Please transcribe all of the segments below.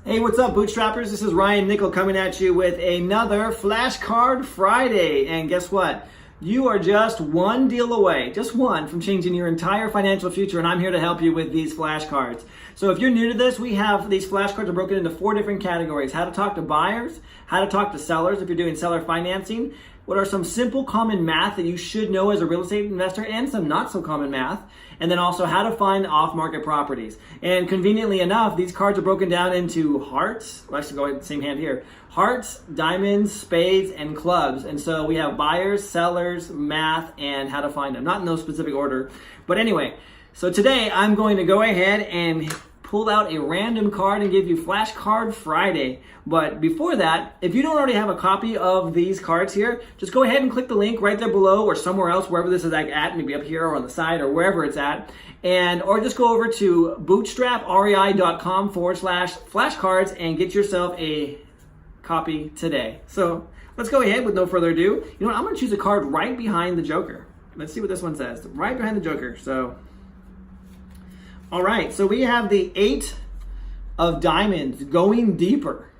Hey, what's up, Bootstrappers? This is Ryan Nickel coming at you with another Flashcard Friday. And guess what? You are just one deal away, just one, from changing your entire financial future, and I'm here to help you with these flashcards. So if you're new to this, we have these flashcards are broken into 4 different categories: how to talk to buyers, how to talk to sellers if you're doing seller financing, what are some simple common math that you should know as a real estate investor, and some not so common math, and then also how to find off-market properties. And conveniently enough, these cards are broken down into hearts. Well, actually, go ahead, same hand here. Hearts, diamonds, spades, and clubs. And so we have buyers, sellers, math, and how to find them. Not in no specific order. But anyway, so today I'm going to go ahead and pull out a random card and give you Flashcard Friday. But before that, if you don't already have a copy of these cards here, just go ahead and click the link right there below or somewhere else, wherever this is at, maybe up here or on the side or wherever it's at. Or just go over to bootstraprei.com/flashcards and get yourself a copy today. So let's go ahead with no further ado. You know what? I'm going to choose a card right behind the Joker. Let's see what this one says. Right behind the Joker. So, all right. So we have the 8 of diamonds, going deeper.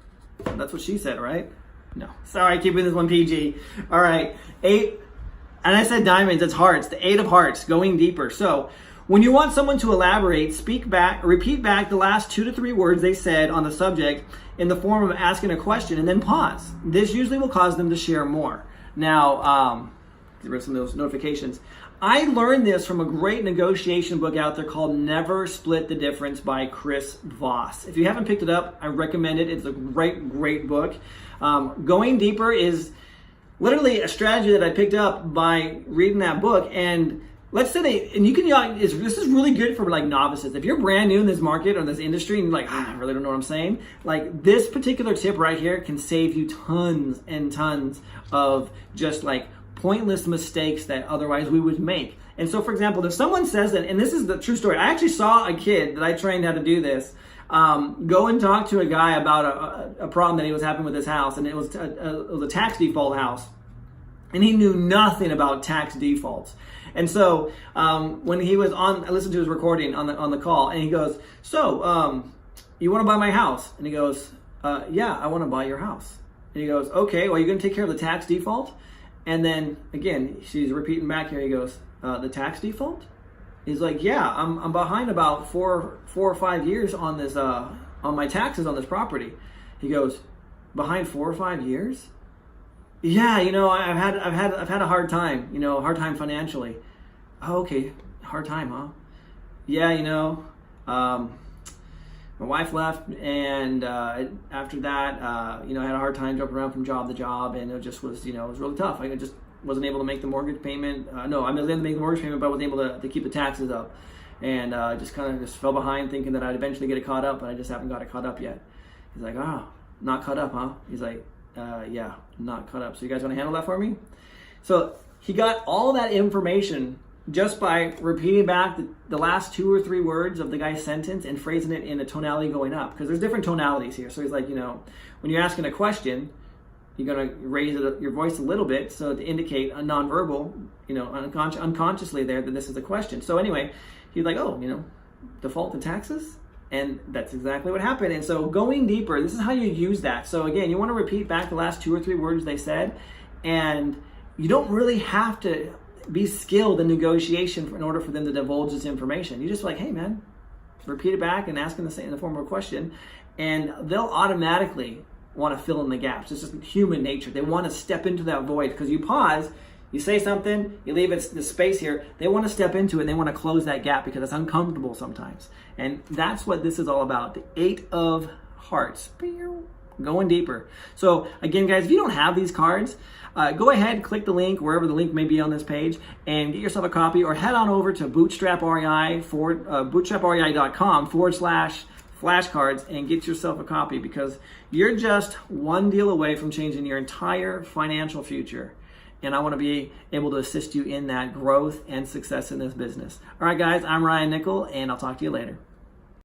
That's what she said, right? No. Sorry, keeping this one PG. All right. 8. And I said diamonds. It's hearts. The 8 of hearts, going deeper. So when you want someone to elaborate, repeat back the last 2 to 3 words they said on the subject in the form of asking a question and then pause. This usually will cause them to share more. Now, get rid of some of those notifications. I learned this from a great negotiation book out there called Never Split the Difference by Chris Voss. If you haven't picked it up, I recommend it. It's a great book. Going deeper is literally a strategy that I picked up by reading that book. And let's say this is really good for like novices. If you're brand new in this market or this industry and you're like, I really don't know what I'm saying, like this particular tip right here can save you tons and tons of just like pointless mistakes that otherwise we would make. And so, for example, if someone says that, and this is the true story, I actually saw a kid that I trained how to do this, go and talk to a guy about a problem that he was having with his house, and it was a tax default house. And he knew nothing about tax defaults. And so when he was on, I listened to his recording on the call, and he goes, so you want to buy my house? And he goes, yeah, I want to buy your house. And he goes, okay, well, you're going to take care of the tax default? And then again, she's repeating back here. He goes, the tax default? He's like, yeah, I'm behind about 4 or 5 years on this on my taxes on this property. He goes, behind 4 or 5 years? Yeah, you know, I've had a hard time, hard time financially. Oh, okay, hard time, huh? Yeah, my wife left, and after that, I had a hard time jumping around from job to job, and it just was, it was really tough. I just wasn't able to make the mortgage payment. No, I was able to make the mortgage payment, but I wasn't able to keep the taxes up. And just kind of fell behind thinking that I'd eventually get it caught up, but I just haven't got it caught up yet. He's like, oh, not caught up, huh? He's like, yeah, not caught up. So you guys want to handle that for me? So he got all that information just by repeating back the last 2 or 3 words of the guy's sentence and phrasing it in a tonality going up, because there's different tonalities here. So he's like, when you're asking a question, you're going to raise your voice a little bit so to indicate a nonverbal, unconsciously there that this is a question. So anyway, he's like, oh, default in taxes? And that's exactly what happened. And so going deeper, this is how you use that. So again, you want to repeat back the last 2 or 3 words they said, and you don't really have to be skilled in negotiation in order for them to divulge this information. You just like, hey man, repeat it back and ask them in the form of a question, and they'll automatically want to fill in the gaps. It's just human nature. They want to step into that void, because you pause, you say something, you leave it the space here. They want to step into it, and they want to close that gap because it's uncomfortable sometimes. And that's what this is all about. The 8 of hearts. Going deeper. So again, guys, if you don't have these cards, go ahead, click the link wherever the link may be on this page, and get yourself a copy, or head on over to bootstraprei.com/flashcards and get yourself a copy, because you're just one deal away from changing your entire financial future. And I want to be able to assist you in that growth and success in this business. All right, guys, I'm Ryan Nickel, and I'll talk to you later.